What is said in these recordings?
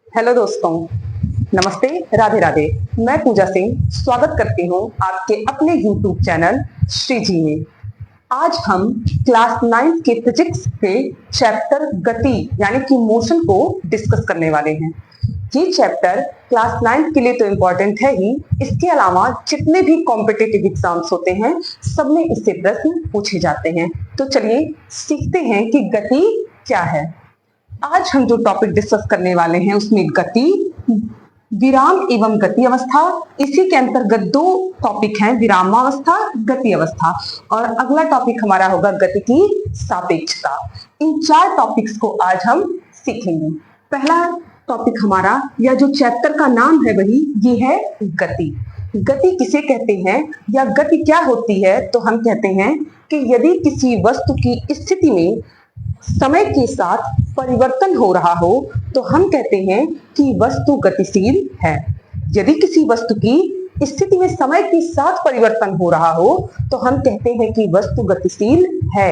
Hello दोस्तों, नमस्ते, राधे राधे। मैं पूजा सिंह स्वागत करती हूँ आपके अपने YouTube चैनल श्री जी में। आज हम क्लास 9 के फिजिक्स के चैप्टर गति यानी कि मोशन को डिस्कस करने वाले हैं। ये चैप्टर क्लास 9 के लिए तो इम्पोर्टेंट है ही, इसके अलावा जितने भी कॉम्पिटिटिव एग्जाम्स होते हैं सब में इससे प्रश्न पूछे जाते हैं। तो चलिए सीखते हैं कि गति क्या है। आज हम जो टॉपिक डिस्कस करने वाले हैं उसमें गति, विराम एवं गति अवस्था। इसी के अंतर्गत दो टॉपिक हैं, विरामावस्था, गति अवस्था, और अगला टॉपिक हमारा होगा गति की सापेक्षता। इन चार टॉपिक्स को आज हम सीखेंगे। पहला टॉपिक हमारा या जो चैप्टर का नाम है वही ये है गति। गति किसे कहते हैं या गति क्या होती है? तो हम कहते हैं कि यदि किसी वस्तु की स्थिति में समय के साथ परिवर्तन हो रहा हो तो हम कहते हैं कि वस्तु गतिशील है। यदि किसी वस्तु की स्थिति में समय के साथ परिवर्तन हो रहा हो तो हम कहते हैं कि वस्तु गतिशील है।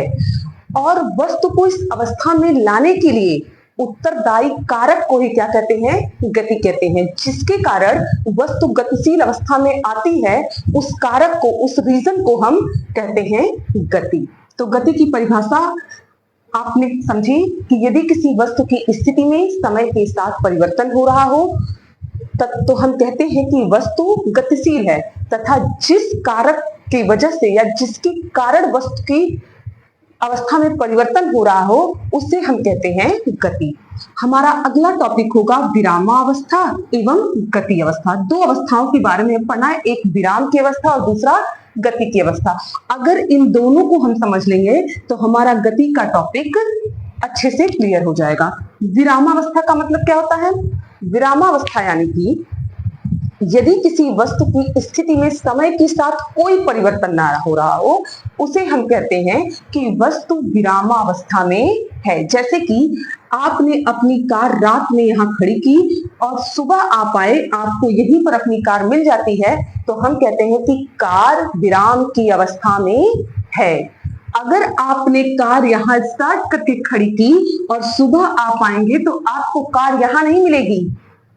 और वस्तु को इस अवस्था में लाने के लिए उत्तरदायी कारक को ही क्या कहते हैं? गति कहते हैं। जिसके कारण वस्तु गतिशील अवस्था में आती है उस कारक को, उस रीजन को हम कहते हैं गति। तो गति की परिभाषा आपने समझी कि यदि किसी वस्तु की स्थिति में समय के साथ परिवर्तन हो रहा हो तो हम कहते हैं कि वस्तु गतिशील है, तथा जिस कारक की वजह से या जिसके कारण वस्तु की अवस्था में परिवर्तन हो रहा हो उसे हम कहते हैं गति। हमारा अगला टॉपिक होगा विरामावस्था एवं गति अवस्था। दो अवस्थाओं के बारे में पढ़ना है, एक विराम की अवस्था और दूसरा गति की अवस्था। अगर इन दोनों को हम समझ लेंगे तो हमारा गति का टॉपिक अच्छे से क्लियर हो जाएगा। विरामावस्था का मतलब क्या होता है? विरामावस्था यानी कि यदि किसी वस्तु की स्थिति में समय के साथ कोई परिवर्तन ना हो रहा हो उसे हम कहते हैं कि वस्तु विरामावस्था में है। जैसे कि आपने अपनी कार रात में यहाँ खड़ी की और सुबह आप आए, आपको यहीं पर अपनी कार मिल जाती है तो हम कहते हैं कि कार विराम की अवस्था में है। अगर आपने कार यहाँ स्टार्ट करके खड़ी की और सुबह आप आएंगे तो आपको कार यहाँ नहीं मिलेगी,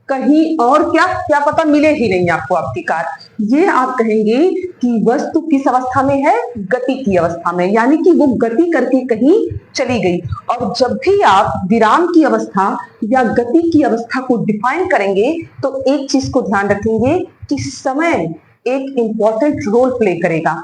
कहीं और क्या पता मिले ही नहीं आपको आपकी कार। ये आप कहेंगे कि वस्तु किस अवस्था में है? गति की अवस्था में, यानी कि वो गति करके कहीं चली गई। और जब भी आप विराम की अवस्था या गति की अवस्था को डिफाइन करेंगे तो एक चीज को ध्यान रखेंगे कि समय एक इंपॉर्टेंट रोल प्ले करेगा।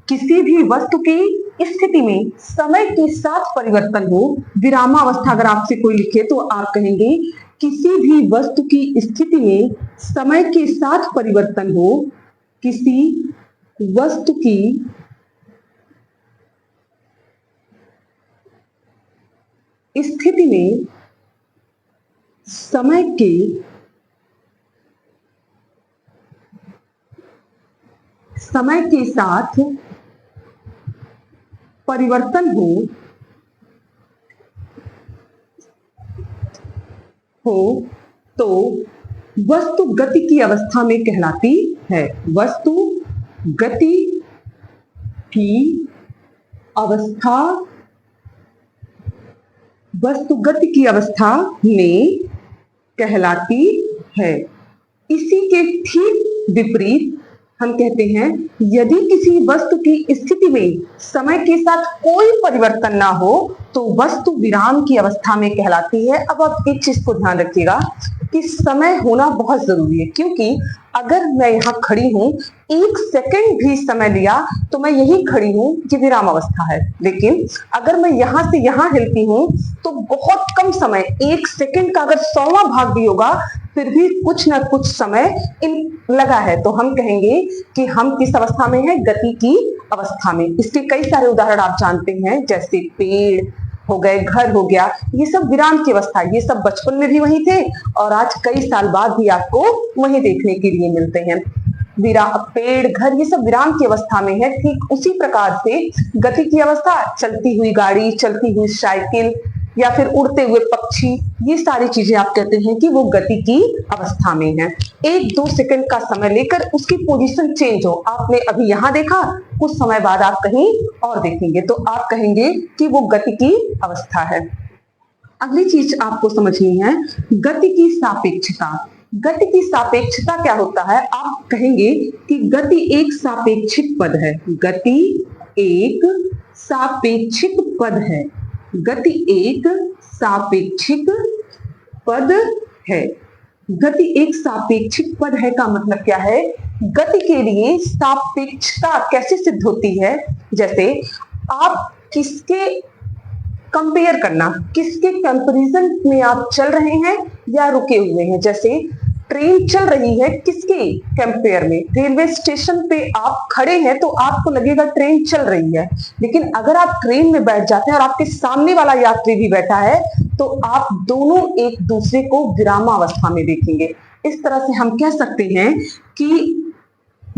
किसी भी वस्तु की स्थिति में समय के साथ परिवर्तन हो, विरामावस्था अगर आपसे कोई लिखे तो आप कहेंगे किसी भी वस्तु की स्थिति में समय के साथ परिवर्तन हो, किसी वस्तु की स्थिति में समय के साथ परिवर्तन हो तो वस्तु गति की अवस्था में कहलाती है। वस्तु गति की अवस्था, वस्तु गति की अवस्था में कहलाती है। इसी के ठीक विपरीत हम कहते हैं यदि किसी वस्तु की स्थिति में समय के साथ कोई परिवर्तन ना हो तो वस्तु विराम की अवस्था में कहलाती है। अब आप एक चीज को ध्यान रखिएगा कि समय होना बहुत जरूरी है, क्योंकि अगर मैं यहाँ खड़ी हूँ, एक सेकंड भी समय लिया तो मैं यही खड़ी हूँ, ये विराम अवस्था है। लेकिन अगर मैं यहाँ से यहाँ हिलती हूँ तो बहुत कम समय, एक सेकंड का अगर 100वां भाग भी होगा फिर भी कुछ ना कुछ समय लगा है, तो हम कहेंगे कि हम किस अवस्था में है? गति की अवस्था में। इसके कई सारे उदाहरण आप जानते हैं, जैसे पेड़ हो गए, घर हो गया, ये सब विराम की अवस्था। ये सब बचपन में भी वही थे और आज कई साल बाद भी आपको वही देखने के लिए मिलते हैं। पेड़, घर, ये सब विराम की अवस्था में है। ठीक उसी प्रकार से गति की अवस्था, चलती हुई गाड़ी, चलती हुई साइकिल या फिर उड़ते हुए पक्षी, ये सारी चीजें आप कहते हैं कि वो गति की अवस्था में है। 1-2 सेकंड का समय लेकर उसकी पोजीशन चेंज हो, आपने अभी यहाँ देखा, कुछ समय बाद आप कहीं और देखेंगे तो आप कहेंगे कि वो गति की अवस्था है। अगली चीज आपको समझनी है, गति की सापेक्षता। गति की सापेक्षता क्या होता है? आप कहेंगे कि गति एक सापेक्षिक पद है। गति एक सापेक्षिक पद है। गति एक सापेक्षिक पद है। गति एक सापेक्षिक पद है का मतलब क्या है? गति के लिए सापेक्षता कैसे सिद्ध होती है? जैसे आप किसके कंपेयर करना, किसके कंपैरिजन में आप चल रहे हैं या रुके हुए हैं। जैसे ट्रेन चल रही है, किसके कंपेयर में? रेलवे स्टेशन पे आप खड़े हैं तो आपको लगेगा ट्रेन चल रही है, लेकिन अगर आप ट्रेन में बैठ जाते हैं और आपके सामने वाला यात्री भी बैठा है तो आप दोनों एक दूसरे को विरामावस्था में देखेंगे। इस तरह से हम कह सकते हैं कि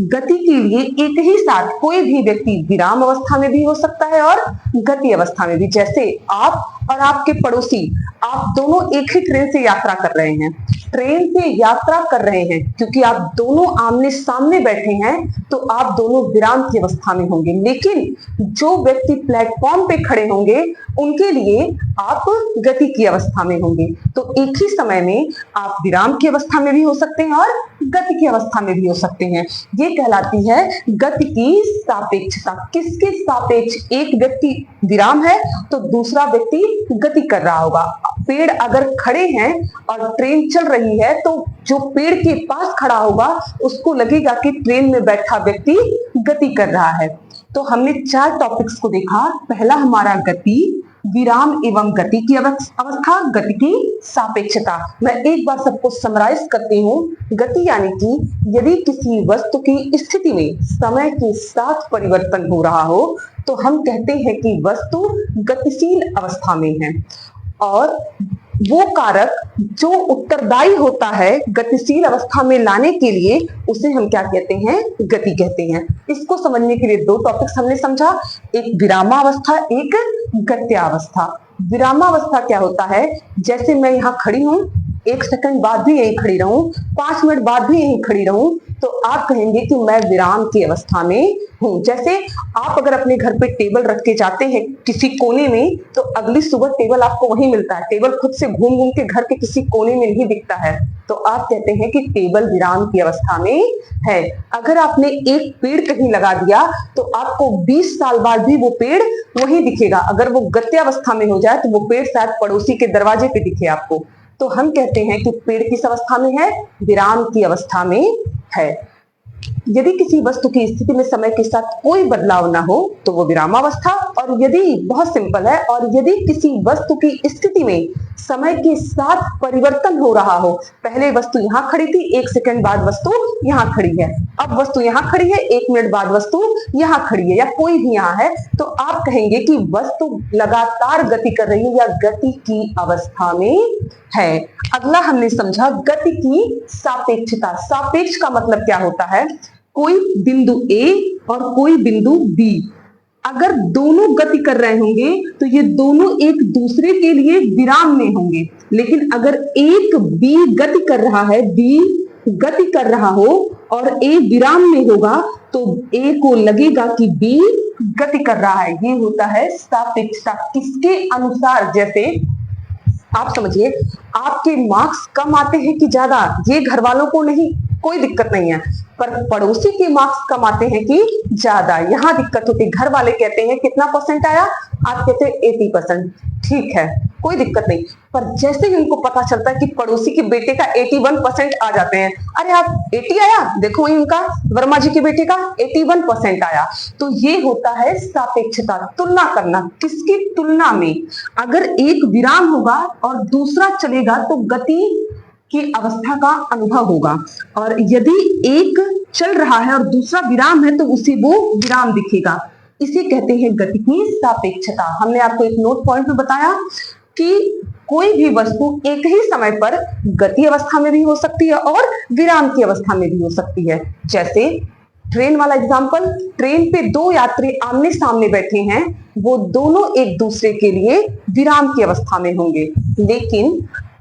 गति के लिए एक ही साथ कोई भी व्यक्ति विराम अवस्था में भी हो सकता है और गति अवस्था में भी। जैसे आप और आपके पड़ोसी, आप दोनों एक ही ट्रेन से यात्रा कर रहे हैं। ट्रेन से यात्रा कर रहे हैं क्योंकि आप दोनों आमने सामने बैठे हैं तो आप दोनों विराम की अवस्था में होंगे, लेकिन जो व्यक्ति प्लेटफॉर्म पे खड़े होंगे उनके लिए आप गति की अवस्था में होंगे। तो एक ही समय में आप विराम की अवस्था में भी हो सकते हैं और गति की अवस्था में भी हो सकते हैं। ये कहलाती है गति की सापेक्षता। किसके सापेक्ष? एक व्यक्ति विराम है तो दूसरा व्यक्ति गति कर रहा होगा। पेड़ अगर खड़े हैं और ट्रेन चल रही है तो जो पेड़ के पास खड़ा होगा उसको लगेगा कि ट्रेन में बैठा व्यक्ति गति कर रहा है। तो हमने 4 टॉपिक्स को देखा। पहला हमारा गति, विराम एवं गति की अवस्था, गति की सापेक्षता। मैं एक बार सबको समराइज करती हूँ। गति यानी कि यदि किसी वस्तु की स्थिति में समय के साथ परिवर्तन हो रहा हो तो हम कहते हैं कि वस्तु गतिशील अवस्था में है, और वो कारक जो उत्तरदायी होता है गतिशील अवस्था में लाने के लिए उसे हम क्या कहते हैं? गति कहते हैं। इसको समझने के लिए 2 टॉपिक्स हमने समझा, एक विरामावस्था, एक गत्यावस्था। विरामावस्था क्या होता है? जैसे मैं यहाँ खड़ी हूँ, 1 सेकंड बाद भी यहीं खड़ी रहूं, 5 मिनट बाद भी यहीं खड़ी रहूं, तो आप कहेंगे कि मैं विराम की अवस्था में हूं। जैसे आप अगर अपने घर पे टेबल रख के जाते हैं किसी कोने में तो अगली सुबह टेबल आपको वहीं मिलता है। टेबल खुद से घूम घूम के घर के किसी कोने में नहीं दिखता है, तो आप कहते हैं कि टेबल विराम की अवस्था में है। अगर आपने एक पेड़ कहीं लगा दिया तो आपको 20 साल बाद भी वो पेड़ वहीं दिखेगा। अगर वो गत्यावस्था में हो जाए तो वो पेड़ शायद पड़ोसी के दरवाजे पे दिखे आपको। तो हम कहते हैं कि पेड़ किस अवस्था में है? विराम की अवस्था में है। यदि किसी वस्तु की स्थिति में समय के साथ कोई बदलाव ना हो तो वो विरामावस्था, और यदि बहुत सिंपल है, और यदि किसी वस्तु की स्थिति में समय के साथ परिवर्तन हो रहा हो, पहले वस्तु यहाँ खड़ी थी, 1 सेकंड बाद वस्तु यहाँ खड़ी है, अब वस्तु यहाँ खड़ी है, 1 मिनट बाद वस्तु यहाँ खड़ी है, या कोई भी यहाँ है, तो आप कहेंगे कि वस्तु लगातार गति कर रही है या गति की अवस्था में है। अगला हमने समझा गति की सापेक्षता। सापेक्ष का मतलब क्या होता है? कोई बिंदु A और कोई बिंदु B, अगर दोनों गति कर रहे होंगे तो ये दोनों एक दूसरे के लिए विराम में होंगे, लेकिन अगर एक B गति कर रहा है, B गति कर रहा हो और A विराम में होगा तो A को लगेगा कि B गति कर रहा है। ये होता है सापेक्षता। किसके अनुसार? जैसे आप समझिए, आपके मार्क्स कम आते हैं कि ज्यादा, ये घर वालों को नहीं, कोई दिक्कत नहीं है, पर पड़ोसी के मार्क्स कम आते हैं कि ज्यादा, यहाँ दिक्कत होती है। घर वाले कहते हैं कितना परसेंट आया, आप कहते हैं 80%, ठीक है कोई दिक्कत नहीं, पर जैसे ही उनको पता चलता है कि पड़ोसी के बेटे का 81% आ जाते हैं, अरे आप 80 आया, देखो वही उनका वर्मा जी के बेटे का 81% आया। तो ये होता है सापेक्षता, तुलना करना। किसकी तुलना में? अगर एक विराम होगा और दूसरा चलेगा तो गति की अवस्था का अनुभव होगा, और यदि एक चल रहा है और दूसरा विराम है तो उसे वो विराम दिखेगा। इसे कहते हैं गति की सापेक्षता। हमने आपको एक नोट पॉइंट में बताया कि कोई भी वस्तु एक ही समय पर गति अवस्था में भी हो सकती है और विराम की अवस्था में भी हो सकती है। जैसे ट्रेन वाला एग्जाम्पल, ट्रेन पे 2 यात्री आमने सामने बैठे हैं, वो दोनों एक दूसरे के लिए विराम की अवस्था में होंगे, लेकिन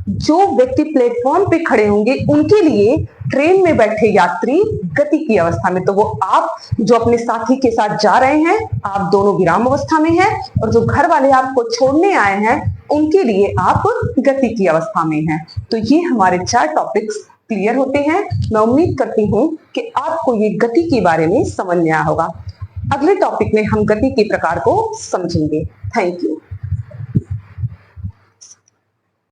जो व्यक्ति प्लेटफॉर्म पे खड़े होंगे उनके लिए ट्रेन में बैठे यात्री गति की अवस्था में। तो वो आप जो अपने साथी के साथ जा रहे हैं, आप दोनों विराम अवस्था में हैं, और जो घर वाले आपको छोड़ने आए हैं उनके लिए आप गति की अवस्था में हैं। तो ये हमारे 4 टॉपिक्स क्लियर होते हैं। मैं उम्मीद करती हूँ कि आपको ये गति के बारे में समझ में आया होगा। अगले टॉपिक में हम गति के प्रकार को समझेंगे। Thank you.